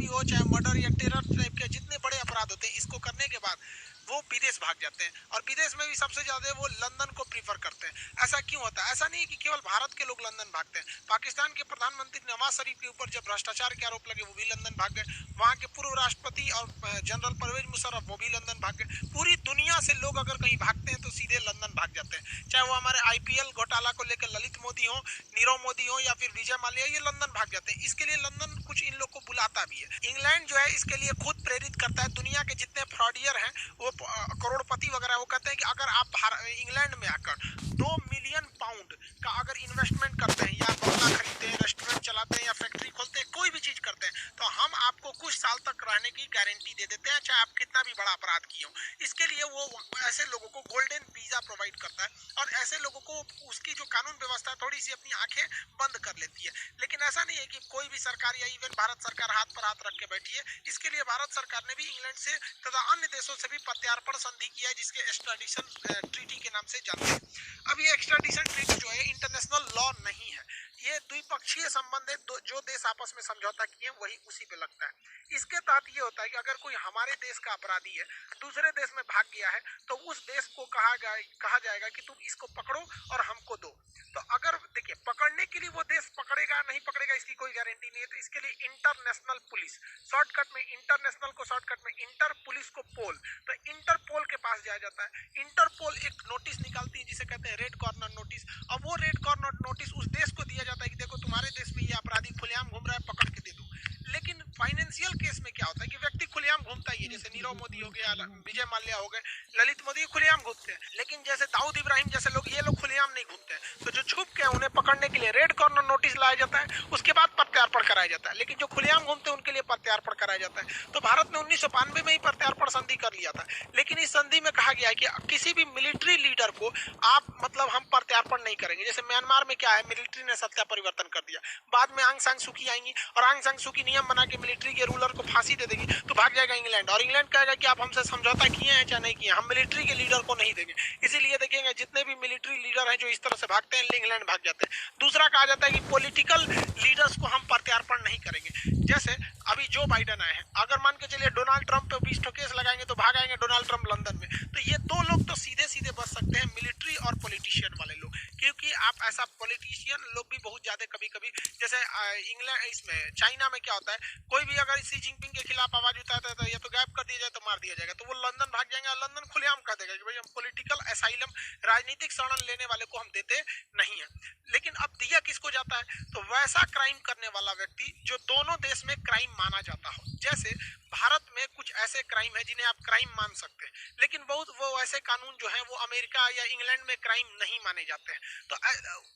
भी हो, चाहे मर्डर या टेरर टाइप के जितने बड़े अपराध होते हैं, इसको करने के बाद वो विदेश भाग जाते हैं, और विदेश में भी सबसे ज्यादा वो लंदन को प्रीफर करते हैं। ऐसा क्यों होता है? ऐसा नहीं है कि केवल भारत के लोग लंदन भागते हैं। पाकिस्तान के प्रधानमंत्री नवाज शरीफ के ऊपर जब भ्रष्टाचार के आरोप लगे, वो भी लंदन भाग गए। वहां के पूर्व राष्ट्रपति और जनरल परवेज मुशर्रफ, वो भी लंदन भाग गए। पूरी दुनिया से लोग अगर कहीं भागते हैं तो सीधे लंदन भाग जाते हैं, चाहे वो हमारे आईपीएल घोटाला को लेकर ललित मोदी हो, नीरव मोदी हो, या फिर विजय माल्या, ये लंदन भाग जाते हैं। इसके लिए लंदन कुछ इन लोग को बुलाता भी है। इंग्लैंड जो है इसके लिए खुद प्रेरित करता है। दुनिया के जितने फ्रॉडियर हैं, वो करोड़पति वगैरह, वो कहते हैं कि अगर आप इंग्लैंड में आकर 2 मिलियन पाउंड का अगर इन्वेस्टमेंट करते हैं, या बंगला खरीदते हैं, रेस्टोरेंट चलाते हैं, या फैक्ट्री खोलते हैं, कोई भी चीज करते हैं, तो हम आपको कुछ साल तक रहने की गारंटी दे देते हैं, चाहे आप कितना भी बड़ा अपराध किए हो। इसके लिए वो ऐसे लोगों को गोल्डन वीजा प्रोवाइड करता है, और ऐसे लोगों को उसकी जो कानून व्यवस्था थोड़ी सी अपनी आंखें बंद कर लेती है। लेकिन ऐसा नहीं है कि कोई भी सरकार या इवन भारत सरकार हाथ पर हाथ रख के बैठी है। इसके लिए भारत सरकार ने भी इंग्लैंड से तथा अन्य देशों से भी प्रत्यार्पण संधि किया है, जिसके एक्स्ट्राडिशन ट्रीटी के नाम से जानते हैं। अब ये एक्स्ट्राडिशन ट्रीटी जो है इंटरनेशनल लॉ नहीं है, ये द्विपक्षीय संबंध है। जो देश आपस में समझौता किए वही उसी पे लगता है। इसके तहत ये होता है कि अगर कोई हमारे देश का अपराधी है, दूसरे देश में भाग गया है, तो उस देश को कहा जाएगा कि तुम इसको पकड़ो और हमको दो। तो अगर देखिए, पकड़ने के लिए वो देश पकड़ेगा नहीं पकड़ेगा इसकी कोई गारंटी नहीं है। तो इसके लिए इंटरनेशनल पुलिस, शॉर्टकट में इंटरनेशनल को शॉर्टकट में इंटर, पुलिस को पोल, तो इंटरपोल के पास जाया जाता है। इंटरपोल एक नोटिस निकालती है जिसे कहते हैं रेड कॉर्नर नोटिस। अब वो रेड कॉर्नर नोटिस उस देश को दिया जाता है कि देखो तुम्हारे देश में ये अपराधी खुलेआम घूम रहा है, पकड़ के दे दो। लेकिन फाइनेंशियल केस में क्या होता है कि व्यक्ति खुलेआम घूमता ही है, जैसे नीरव मोदी हो गया, विजय माल्या हो गए, ललित मोदी खुलेआम घूमते हैं। लेकिन जैसे दाऊद इब्राहिम जैसे लोग, ये लोग खुलेआम नहीं घूमते हैं। तो जो छुप के उन्हें पकड़ने के लिए रेड कॉर्नर नोटिस लाया जाता है, उसके बाद प्रत्यार्पण कराया जाता है। लेकिन जो खुलेआम घूमते हैं उनके लिए प्रत्यार्पण कराया जाता है। तो भारत ने 1992 में ही प्रत्यार्पण संधि कर लिया था। लेकिन इस संधि में कहा गया है कि किसी भी मिलिट्री लीडर को आप मतलब हम प्रत्यार्पण नहीं करेंगे। जैसे म्यांमार में क्या है, मिलिट्री ने सत्ता परिवर्तन कर दिया, बाद में आंग सान सूकी आएंगी और आंग सान सूकी नियम बना के मिलिट्री के रूलर को फांसी दे देगी, तो भाग जाएगा इंग्लैंड, और इंग्लैंड कहेगा कि आप हमसे समझौता किए हैं चाहे नहीं किए, हम मिलिट्री के लीडर को नहीं देंगे। इसीलिए देखेंगे जितने भी मिलिट्री लीडर हैं जो इस तरह से भागते हैं, इंग्लैंड भाग जाते हैं। दूसरा कहा जाता है कि पॉलिटिकल लीडर्स को हम प्रत्यार्पण नहीं करेंगे। जैसे अभी जो बाइडन आए हैं, अगर मान के चलिए डोनाल्ड ट्रंप पे 20 केस लगाएंगे तो भाग आएंगे डोनाल्ड ट्रंप लंदन में। तो ये दो लोग तो सीधे सीधे बच सकते हैं, मिलिट्री और पॉलिटिशियन वाले लोग, क्योंकि आप ऐसा पॉलिटिशियन लोग भी बहुत ज्यादा कभी कभी, जैसे इंग्लैंड इसमें चाइना में क्या होता है, कोई भी अगर सी जिनपिंग के खिलाफ आवाज उठाता है तो या तो गायब कर दिया जाए तो मार दिया जाएगा। तो वो लंदन भाग जाएंगे और लंदन खुलेआम कह देगा कि भाई हम पॉलिटिकल असाइलम, राजनीतिक शरण लेने वाले को हम देते नहीं है। लेकिन अब दिया किसको जाता है, तो वैसा क्राइम करने वाला व्यक्ति जो दोनों देश में क्राइम माना जाता हो। जैसे भारत में कुछ ऐसे क्राइम है जिन्हें आप क्राइम मान सकते हैं, लेकिन बहुत वो ऐसे कानून जो है वो अमेरिका या इंग्लैंड में क्राइम नहीं माने जाते हैं। तो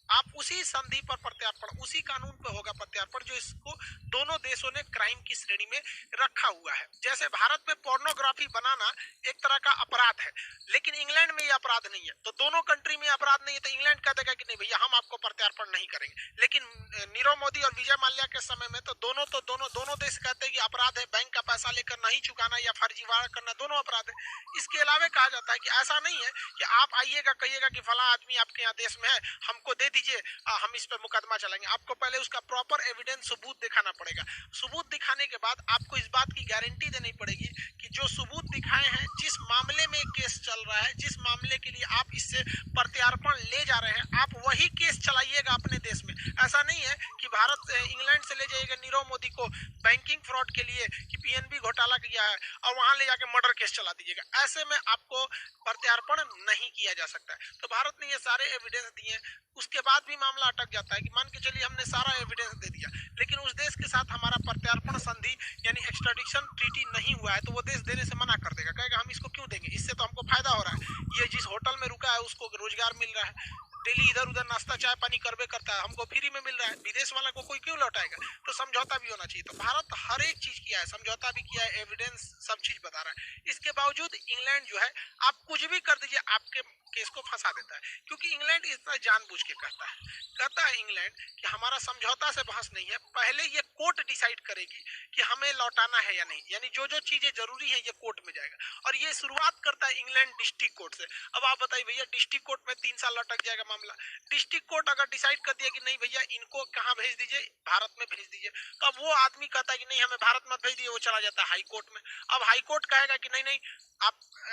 आप उसी संधि पर प्रत्यार्पण, उसी कानून पर होगा प्रत्यार्पण जो इसको दोनों देशों ने क्राइम की श्रेणी में रखा हुआ है। जैसे भारत में पोर्नोग्राफी बनाना एक तरह का अपराध है, लेकिन इंग्लैंड में यह अपराध नहीं है। तो दोनों कंट्री में अपराध नहीं है, तो इंग्लैंड कह देगा कि नहीं भैया हम आपको प्रत्यार्पण नहीं करेंगे। लेकिन नीरव मोदी और विजय माल्या के समय में तो दोनों देश कहते हैं कि अपराध है, बैंक का पैसा लेकर नहीं चुकाना या फर्जीवाड़ा करना दोनों अपराध है। इसके अलावा कहा जाता है कि ऐसा नहीं है कि आप आइएगा कहिएगा कि फला आदमी आपके यहाँ देश में है, हमको दे दीजिए, हम इस पे मुकदमा चलाएंगे। आपको पहले उसका प्रॉपर एविडेंस, सबूत दिखाना पड़ेगा। सबूत दिखाने के बाद आपको इस बात की गारंटी देनी पड़ेगी कि जो सबूत दिखाए हैं, जिस मामले में केस चल रहा है, जिस मामले के लिए आप इससे प्रत्यार्पण ले जा रहे हैं, आप वही केस चलाइएगा अपने देश में। ऐसा नहीं है कि भारत इंग्लैंड से ले जाइएगा नीरव मोदी को बैंकिंग फ्रॉड के लिए कि पीएनबी घोटाला किया है और वहां ले जाके मर्डर केस चला दीजिएगा। ऐसे में आपको प्रत्यार्पण नहीं किया जा सकता है। तो भारत ने ये सारे एविडेंस दिए, उसके बाद भी मामला अटक जाता है कि मान के चलिए हमने सारा एविडेंस दे दिया, लेकिन उस देश के साथ हमारा प्रत्यार्पण संधि यानी एक्स्ट्राडिशन ट्रीटी नहीं हुआ है, तो वो देश देने से मना कर देगा, कहेगा हम इसको क्यों देंगे, इससे तो हमको फायदा हो रहा है, ये जिस होटल में रुका है उसको रोजगार मिल रहा है, डेली इधर उधर नाश्ता चाय पानी करबे करता है, हमको फ्री में मिल रहा है, विदेश वाला को कोई क्यों लौटाएगा। तो समझौता भी होना चाहिए। तो भारत हर एक चीज किया है, समझौता भी किया है, एविडेंस सब चीज बता रहा है। इसके बावजूद इंग्लैंड जो है, आप कुछ भी कर दीजिए, आपके केस को फंसा देता है, क्योंकि इंग्लैंड इतना जानबूझ के कहता है इंग्लैंड कि हमारा समझौता से बहस नहीं है, पहले ये कोर्ट डिसाइड करेगी कि हमें लौटाना है या नहीं, यानी जो जो चीजें जरूरी है ये कोर्ट में जाएगा। और ये शुरुआत करता है इंग्लैंड डिस्ट्रिक्ट कोर्ट से। अब आप बताइए भैया, डिस्ट्रिक्ट कोर्ट में 3 साल अटक जाएगा मामला। डिस्ट्रिक्ट कोर्ट अगर डिसाइड कर दिया कि नहीं भैया इनको कहाँ भेज दीजिए, भारत में भेज दीजिए, तो अब वो आदमी कहता है कि नहीं हमें भारत में भेज दिए, वो चला जाता है हाई कोर्ट में। अब हाई कोर्ट कहेगा कि नहीं नहीं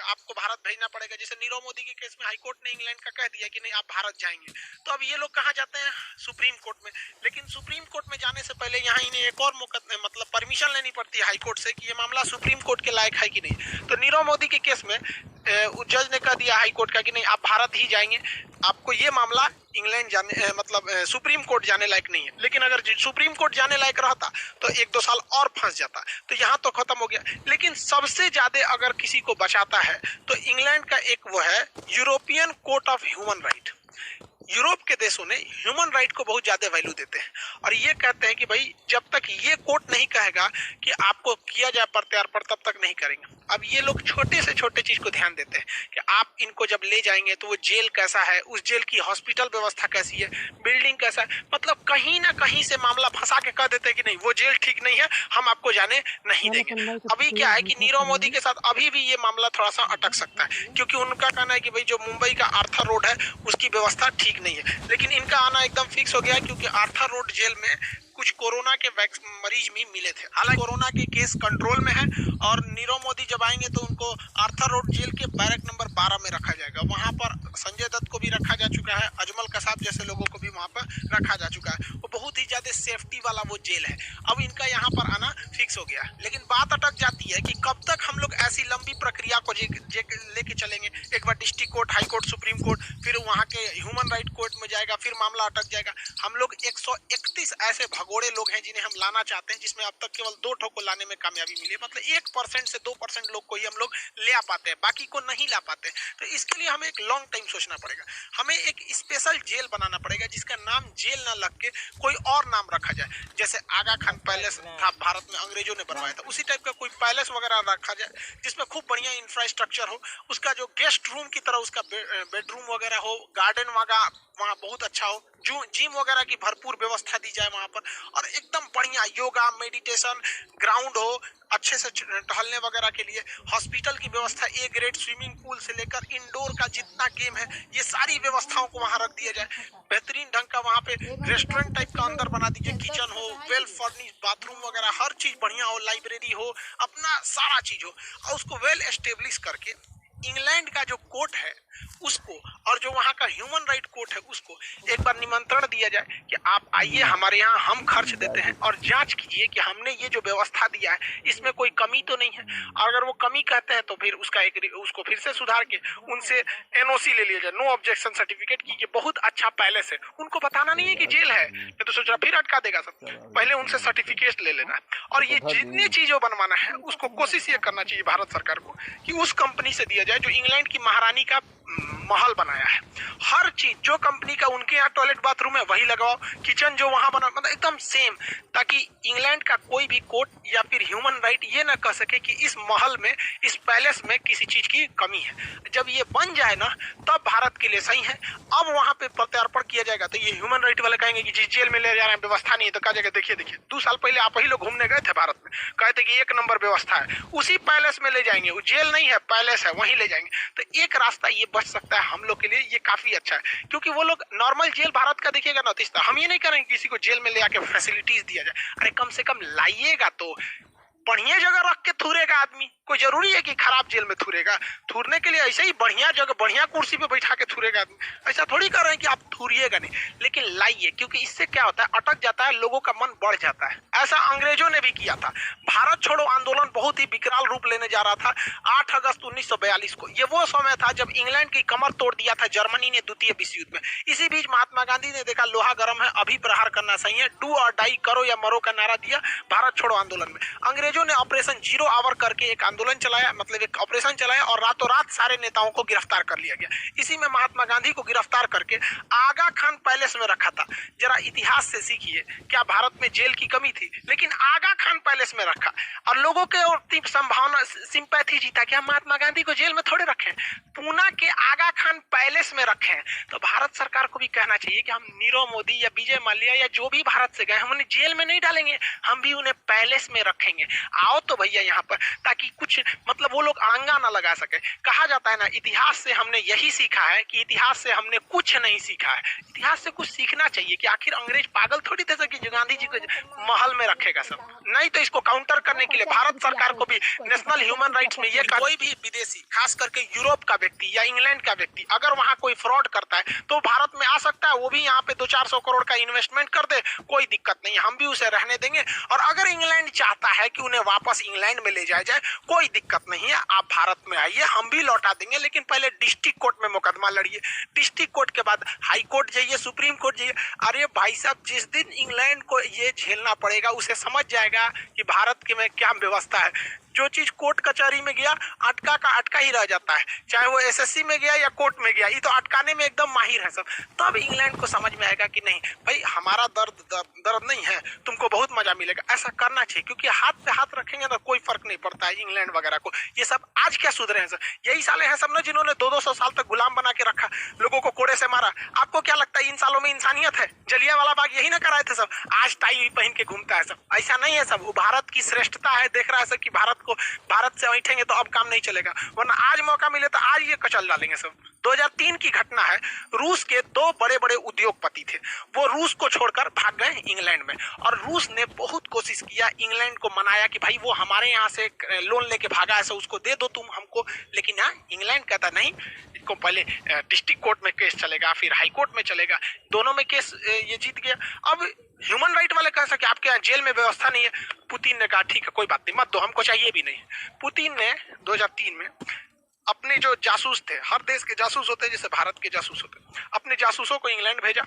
आपको भारत भेजना पड़ेगा। जैसे नीरव मोदी के केस में हाई कोर्ट ने इंग्लैंड का कह दिया कि नहीं आप भारत जाएंगे, तो अब ये लोग कहाँ जाते हैं, सुप्रीम कोर्ट में। लेकिन सुप्रीम कोर्ट में जाने से पहले यहाँ इन्हें एक और मतलब परमिशन लेनी पड़ती है हाई कोर्ट से कि ये मामला सुप्रीम कोर्ट के लायक है कि नहीं। तो नीरव मोदी के केस में जज ने कह दिया हाई कोर्ट का कि नहीं आप भारत ही जाएंगे, आपको ये मामला इंग्लैंड जाने मतलब सुप्रीम कोर्ट जाने लायक नहीं है। लेकिन अगर सुप्रीम कोर्ट जाने लायक रहता तो 1-2 साल और फंस जाता, तो यहाँ तो खत्म हो गया। लेकिन सबसे ज्यादा अगर किसी को बचाता है तो इंग्लैंड का एक वो है European court of human right. Europe के देशों ने ह्यूमन राइट को बहुत ज्यादा वैल्यू देते हैं और ये कहते हैं कि भाई जब तक ये कोर्ट नहीं कहेगा कि आपको किया जाए प्रत्यार्पण तब तक नहीं करेंगे। अब ये लोग छोटे से छोटे चीज को ध्यान देते हैं कि आप इनको जब ले जाएंगे तो वो जेल कैसा है, उस जेल की हॉस्पिटल व्यवस्था कैसी है, बिल्डिंग कैसा है, मतलब कहीं ना कहीं से मामला फंसा के कह देते हैं कि नहीं वो जेल ठीक नहीं है, हम आपको जाने नहीं देंगे। अभी क्या है कि नीरव मोदी के साथ अभी भी ये मामला थोड़ा सा अटक सकता है, क्योंकि उनका कहना है कि भाई जो मुंबई का आर्थर रोड है उसकी व्यवस्था ठीक नहीं है। लेकिन इनका आना एकदम फिक्स हो गया है, क्योंकि आर्थर रोड जेल में कुछ कोरोना के मरीज भी मिले थे। हालांकि कोरोना के केस कंट्रोल में है और नीरव मोदी जब आएंगे तो उनको आर्थर रोड जेल के बैरक नंबर 12 में रखा जाएगा। वहां पर संजय दत्त को भी रखा जा चुका है, अजमल कसाब जैसे लोगों को भी वहां पर रखा जा चुका है। वो बहुत ही ज्यादा सेफ्टी वाला वो जेल है। अब इनका यहाँ पर आना फिक्स हो गया। लेकिन बात अटक जाती है कि कब तक हम लोग ऐसी लंबी प्रक्रिया को लेके चलेंगे। एक बार district court, high court, supreme court, फिर वहाँ के ह्यूमन राइट कोर्ट में जाएगा, फिर मामला अटक जाएगा। हम लोग 131 ऐसे भगोड़े लोग हैं जिन्हें हम लाना चाहते हैं, जिसमें अब तक केवल 2 ठो को लाने में कामयाबी मिली है। मतलब 1% से 2% लोग को ही हम लोग ले आ पाते हैं, बाकी को नहीं ला पाते। तो इसके लिए हमें एक लॉन्ग टाइम सोचना पड़ेगा। हमें एक स्पेशल जेल बनाना पड़ेगा जिसका नाम जेल ना लग के कोई और नाम रखा जाए। जैसे आगा खान पैलेस था भारत में, अंग्रेजों ने बनवाया था, उसी टाइप का कोई पैलेस वगैरह रखा जाए जिसमें खूब बढ़िया इंफ्रास्ट्रक्चर हो, उसका जो गेस्ट रूम की तरह उसका बेडरूम वगैरह हो, गार्डन वहाँ बहुत अच्छा हो, जिम वगैरह की भरपूर व्यवस्था दी जाए वहाँ पर, और एकदम बढ़िया योगा मेडिटेशन ग्राउंड हो अच्छे से टहलने वगैरह के लिए, हॉस्पिटल की व्यवस्था, ए ग्रेड स्विमिंग पूल से लेकर इंडोर का जितना गेम है ये सारी व्यवस्थाओं को वहाँ रख दिया जाए। बेहतरीन ढंग का वहाँ पे रेस्टोरेंट टाइप का अंदर बना दीजिए, किचन हो, वेल फर्निश बाथरूम वगैरह हर चीज बढ़िया हो, लाइब्रेरी हो, अपना सारा चीज हो, और उसको वेल एस्टेब्लिश करके इंग्लैंड का जो कोर्ट है उसको और जो वहाँ का ह्यूमन राइट कोर्ट है उसको एक बार निमंत्रण दिया जाए कि आप आइए हमारे यहाँ, हम खर्च देते हैं और जांच कीजिए कि हमने ये जो व्यवस्था दिया है इसमें कोई कमी तो नहीं है। और अगर वो कमी कहते हैं तो फिर उसको फिर से सुधार के उनसे एनओसी ले लिया जाए, नो ऑब्जेक्शन सर्टिफिकेट की, ये बहुत अच्छा पैलेस है। उनको बताना नहीं है कि जेल है, मैं तो सोच रहा फिर अटका देगा सब, पहले उनसे सर्टिफिकेट ले लेना है। और ये जितनी चीजों बनवाना है उसको कोशिश ये करना चाहिए भारत सरकार को कि उस कंपनी से दिया जाए जो इंग्लैंड की महारानी का महल बनाया है। हर चीज जो कंपनी का उनके यहाँ टॉयलेट बाथरूम है वही लगाओ, किचन जो वहां बना मतलब एकदम सेम, ताकि इंग्लैंड का कोई भी कोर्ट या फिर ह्यूमन राइट ये ना कह सके कि इस महल में, इस पैलेस में किसी चीज की कमी है। जब ये बन जाए ना तब भारत के लिए सही है। अब वहां पे प्रत्यार्पण किया जाएगा तो ये ह्यूमन राइट वाले कहेंगे कि जिस जेल में ले जा रहे हैं व्यवस्था नहीं है, तो कहा जाएगा देखिए 2 साल पहले आप ही लोग घूमने गए थे भारत में, कहते कि 1 नंबर व्यवस्था है, उसी पैलेस में ले जाएंगे, वो जेल नहीं है पैलेस है, वहीं ले जाएंगे। तो एक रास्ता ये बच सकता है हम लोग के लिए, ये काफी अच्छा है। क्योंकि वो लोग नॉर्मल जेल भारत का देखिएगा ना, तो हम ये नहीं करेंगे किसी को जेल में ले आके फैसिलिटीज दिया जाए। अरे कम से कम लाइएगा तो बढ़िया जगह रख के थूरेगा आदमी। कोई जरूरी है कि खराब जेल में थूरेगा? थूरने के लिए ऐसे ही बढ़िया जगह, बढ़िया कुर्सी पे बैठा के थूरेगा आदमी। ऐसा थोड़ी कर रहे हैं कि आप थूरिएगा नहीं, लेकिन लाइए, क्योंकि इससे क्या होता है, अटक जाता है, लोगों का मन बढ़ जाता है। ऐसा अंग्रेजों ने भी किया था। भारत छोड़ो आंदोलन बहुत ही विकराल रूप लेने जा रहा था 8 अगस्त 1942 को। ये वो समय था जब इंग्लैंड की कमर तोड़ दिया था जर्मनी ने द्वितीय विश्व युद्ध में। इसी बीच महात्मा गांधी ने देखा लोहा गर्म है, अभी प्रहार करना सही है, डू और डाई, करो या मरो का नारा दिया भारत छोड़ो आंदोलन में। अंग्रेज अंग्रेजों ने ऑपरेशन जीरो आवर करके एक आंदोलन चलाया, मतलब एक ऑपरेशन चलाया और रातों रात सारे नेताओं को गिरफ्तार कर लिया गया। इसी में महात्मा गांधी को गिरफ्तार करके आगा खान पैलेस में रखा था। जरा इतिहास से सीखिए, क्या भारत में जेल की कमी थी? लेकिन आगा खान पैलेस में रखा और लोगों के संभावना सिंपैथी जीता कि हम महात्मा गांधी को जेल में थोड़े रखें, पूना के आगा खान पैलेस में रखें। तो भारत सरकार को भी कहना चाहिए कि हम नीरव मोदी या विजय माल्या या जो भी भारत से गए हम उन्हें जेल में नहीं डालेंगे, हम भी उन्हें पैलेस में रखेंगे। आओ तो भैया यहाँ पर, ताकि कुछ मतलब वो लोग अड़ंगा ना लगा सके। कहा जाता है ना, इतिहास से हमने यही सीखा है कि इतिहास से हमने कुछ नहीं सीखा है। इतिहास से कुछ सीखना चाहिए कि आखिर अंग्रेज पागल थोड़ी थे कि जो गांधी जी को महल में रखेगा सब। नहीं तो इसको काउंटर करने के लिए भारत सरकार को भी नेशनल ह्यूमन राइट्स में ये कोई भी विदेशी, खास करके यूरोप का व्यक्ति या इंग्लैंड का व्यक्ति अगर वहां कोई फ्रॉड करता है तो भारत में आ सकता है, वो भी यहाँ पे 200-400 करोड़ का इन्वेस्टमेंट कर दे, कोई दिक्कत नहीं, हम भी उसे रहने देंगे। और अगर इंग्लैंड चाहता है कि उन्हें वापस इंग्लैंड में ले जाया जाए, कोई दिक्कत नहीं है, आप भारत में आइए, हम भी लौटा देंगे, लेकिन पहले डिस्ट्रिक्ट कोर्ट में मुकदमा लड़िए, डिस्ट्रिक्ट कोर्ट के बाद हाई कोर्ट जाइए, सुप्रीम कोर्ट जाइए। अरे भाई साहब, जिस दिन इंग्लैंड को ये झेलना पड़ेगा उसे समझ जाएगा कि भारत के में क्या व्यवस्था है। जो चीज कोर्ट कचहरी में गया अटका का अटका ही रह जाता है, चाहे वो एसएससी में गया या कोर्ट में गया, ये तो अटकाने में एकदम माहिर है सब। तब इंग्लैंड को समझ में आएगा कि नहीं भाई, हमारा दर्द नहीं है, तुमको बहुत मजा मिलेगा। ऐसा करना चाहिए, क्योंकि हाथ पे हाथ रखेंगे तो कोई फर्क नहीं पड़ता है इंग्लैंड वगैरह को। ये सब आज क्या सुधरे हैं सर? यही साले हैं सब ना जिन्होंने 200-200 साल तक गुलाम बना के रखा, लोगों को कोड़े से मारा। आपको क्या लगता है इन सालों में इंसानियत है? जलियांवाला बाग यही ना कराए थे सब, आज टाई पहन के घूमता है सब। ऐसा नहीं है सब, वो भारत की श्रेष्ठता है, देख रहा है सर कि भारत से बैठेंगे तो अब काम नहीं चलेगा, वरना आज मौका मिले तो आज ये कचल डालेंगे सब। 2003 की घटना है, रूस के 2 बड़े बड़े उद्योगपति थे, वो रूस को छोड़कर भाग गए इंग्लैंड में, और रूस ने बहुत कोशिश किया, इंग्लैंड को मनाया कि भाई वो हमारे यहाँ से लोन लेके भागा है, उसको दे दो तुम हमको। लेकिन यहाँ इंग्लैंड कहता नहीं, इसको पहले डिस्ट्रिक्ट कोर्ट में केस चलेगा, फिर हाई कोर्ट में चलेगा, दोनों में केस ये जीत गया। अब ह्यूमन राइट वाले कह सके आपके यहाँ जेल में व्यवस्था नहीं है। पुतिन ने कहा ठीक है कोई बात नहीं, मत दो, हमको चाहिए भी नहीं। पुतिन ने 2003 में अपने जो जासूस थे, हर देश के जासूस होते हैं जैसे भारत के जासूस होते हैं, अपने जासूसों को इंग्लैंड भेजा,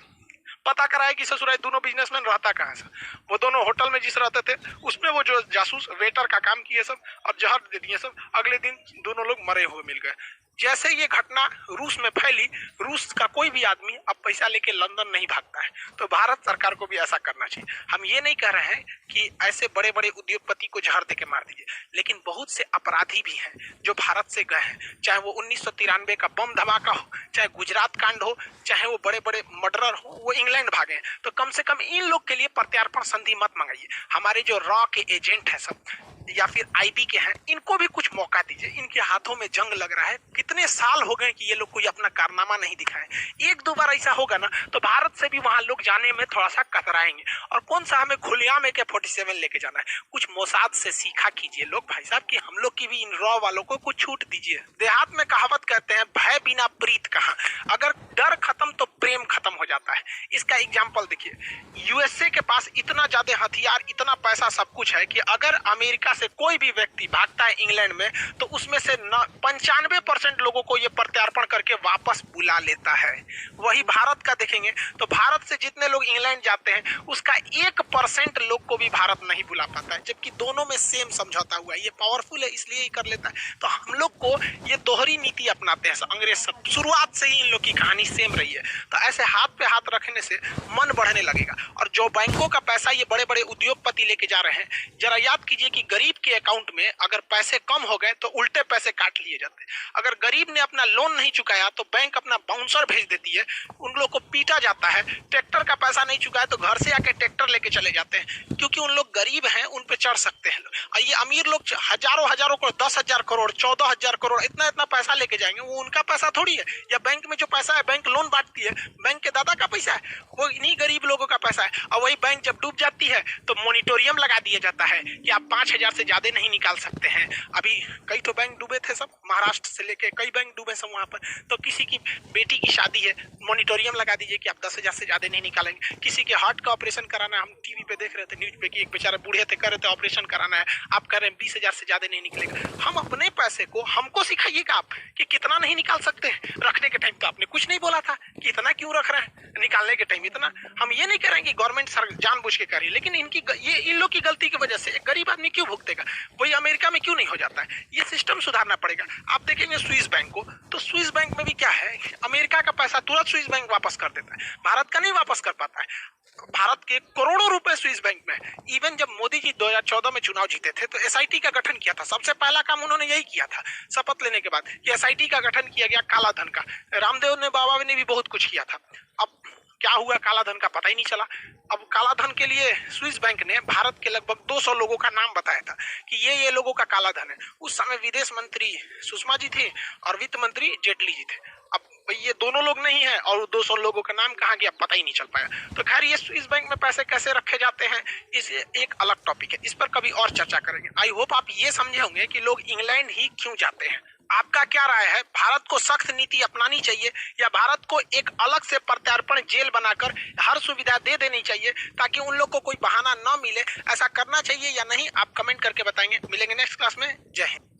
पता कराया कि ससुराल दोनों बिजनेसमैन रहता कहाँ से। वो दोनों होटल में जिस रहते थे उसमें वो जो जासूस वेटर का काम किए सब और जहर दे दिए सब। अगले दिन दोनों लोग मरे हुए मिल गए। जैसे ये घटना रूस में फैली, रूस का कोई भी आदमी अब पैसा लेके लंदन नहीं भागता है, तो भारत सरकार को भी ऐसा करना चाहिए। हम ये नहीं कह रहे हैं कि ऐसे बड़े बड़े उद्योगपति को जहर देके मार दीजिए, लेकिन बहुत से अपराधी भी हैं जो भारत से गए हैं, चाहे वो 1993 का बम धमाका हो, चाहे गुजरात कांड हो, चाहे वो बड़े बड़े मर्डरर हो, वो इंग्लैंड भागे हैं। तो कम से कम इन लोग के लिए प्रत्यार्पण संधि मत मंगाइए। हमारे जो रॉ के एजेंट हैं सब, या फिर आईबी के हैं, इनको भी कुछ मौका दीजिए। इनके हाथों में जंग लग रहा है, कितने साल हो गए कि ये लोग कोई अपना कारनामा नहीं दिखाए। 1-2 बार ऐसा होगा ना तो भारत से भी वहां लोग जाने में थोड़ा सा कतराएंगे। और कौन सा हमें खुलेआम AK-47 लेके जाना है? कुछ मोसाद से सीखा कीजिए लोग भाई साहब, कि हम लोग की भी इन रॉ वालों को कुछ छूट दीजिए। देहात में कहावत कहते हैं, भय बिना प्रीत कहाँ। अगर डर खत्म तो प्रेम खत्म हो जाता है। इसका एग्जाम्पल देखिए, यूएसए के पास इतना ज्यादा हथियार, इतना पैसा, सब कुछ है कि अगर अमेरिका से कोई भी व्यक्ति भागता है इंग्लैंड में तो उसमें से 95% लोगों को ये प्रत्यार्पण करके वापस बुला लेता है। वही भारत का देखेंगे तो भारत से जितने लोग इंग्लैंड जाते हैं उसका 1% लोग को भी भारत नहीं बुला पाता है, जबकि दोनों में सेम समझौता हुआ है। ये पावरफुल है इसलिए ही कर लेता है। तो हम लोग को ये दोहरी नीति अपनाते हैं अंग्रेज सब, शुरुआत से ही इन लोग की कहानी सेम रही है। तो ऐसे हाथ पे हाथ रखने से मन बढ़ने लगेगा। और जो बैंकों का पैसा ये बड़े बड़े उद्योगपति लेके जा रहे हैं, जरा याद कीजिए कि गरीब के अकाउंट में अगर पैसे कम हो गए तो उल्टे पैसे काट लिए जाते हैं। अगर गरीब ने अपना लोन नहीं चुकाया तो बैंक अपना बाउंसर भेज देती है, उन लोग को पीटा जाता है। ट्रैक्टर का पैसा नहीं चुकाया तो घर से आके ट्रैक्टर लेके चले जाते हैं, क्योंकि उन लोग गरीब हैं, उन पे चढ़ सकते हैं। और ये अमीर लोग हजारों करोड़, 10,000 करोड़, 14,000 करोड़, इतना इतना पैसा लेके जाएंगे, वो उनका पैसा थोड़ी है। या बैंक में जो पैसा है, बैंक लोन बांटती है, बैंक के दादा का पैसा है, वो इन्हीं गरीब लोगों का पैसा है। और वही बैंक जब डूब जाती है तो मोनिटोरियम लगा दिया जाता है कि आप 5,000 से ज्यादा नहीं निकाल सकते हैं। अभी कई तो बैंक डूबे थे सब, महाराष्ट्र से लेके कई बैंक डूबे सब वहां पर। तो किसी की बेटी की शादी है, मोनिटोरियम लगा दीजिए कि आप 10,000 से ज्यादा नहीं निकालेंगे। किसी के हार्ट का ऑपरेशन कराना है, हम टीवी पे देख रहे थे, न्यूज पे, कि एक बेचारे बूढ़े थे, कर रहे थे ऑपरेशन कराना है, आप कह रहे हैं 20,000 से ज्यादा नहीं निकलेगा। हम अपने पैसे को हमको सिखाइएगा आप कि कितना नहीं निकाल सकते हैं। रखने के टाइम तो आपने कुछ नहीं बोला था कि इतना क्यों रख रहे हैं, निकालने के टाइम इतना। हम ये नहीं कह रहे हैं कि गवर्नमेंट जानबूझ के कर रही है, लेकिन इनकी ये इन लोग की गलती की वजह से एक गरीब आदमी क्यों भुगते। देगा, वही अमेरिका में क्यों नहीं हो जाता है? ये सिस्टम सुधारना पड़ेगा। आप देखेंगे स्विस बैंक को, तो स्विस बैंक में भी क्या है, अमेरिका का पैसा तुरंत स्विस बैंक वापस कर देता है, भारत का नहीं वापस कर पाता है। भारत के करोड़ों रुपए स्विस बैंक में। इवन जब मोदी जी 2014 में चुनाव जीते थे तो एसआईटी का गठन किया था, सबसे पहला काम उन्होंने यही किया था शपथ लेने के बाद कि एसआईटी का गठन किया गया काला धन का। रामदेव ने बाबा ने भी बहुत कुछ किया था। अब क्या हुआ, काला धन का पता ही नहीं चला। अब काला धन के लिए स्विस बैंक ने भारत के लगभग 200 लोगों का नाम बताया था कि ये लोगों का काला धन है। उस समय विदेश मंत्री सुषमा जी थी और वित्त मंत्री जेटली जी थे। अब ये दोनों लोग नहीं है और 200 लोगों का नाम कहाँ गया पता ही नहीं चल पाया। तो खैर ये स्विस बैंक में पैसे कैसे रखे जाते हैं इस एक अलग टॉपिक है, इस पर कभी और चर्चा करेंगे। आई होप आप ये समझे होंगे कि लोग इंग्लैंड ही क्यों जाते हैं। आपका क्या राय है, भारत को सख्त नीति अपनानी चाहिए या भारत को एक अलग से प्रत्यार्पण जेल बनाकर हर सुविधा दे देनी चाहिए ताकि उन लोग को कोई बहाना न मिले? ऐसा करना चाहिए या नहीं, आप कमेंट करके बताएंगे। मिलेंगे नेक्स्ट क्लास में। जय हिंद।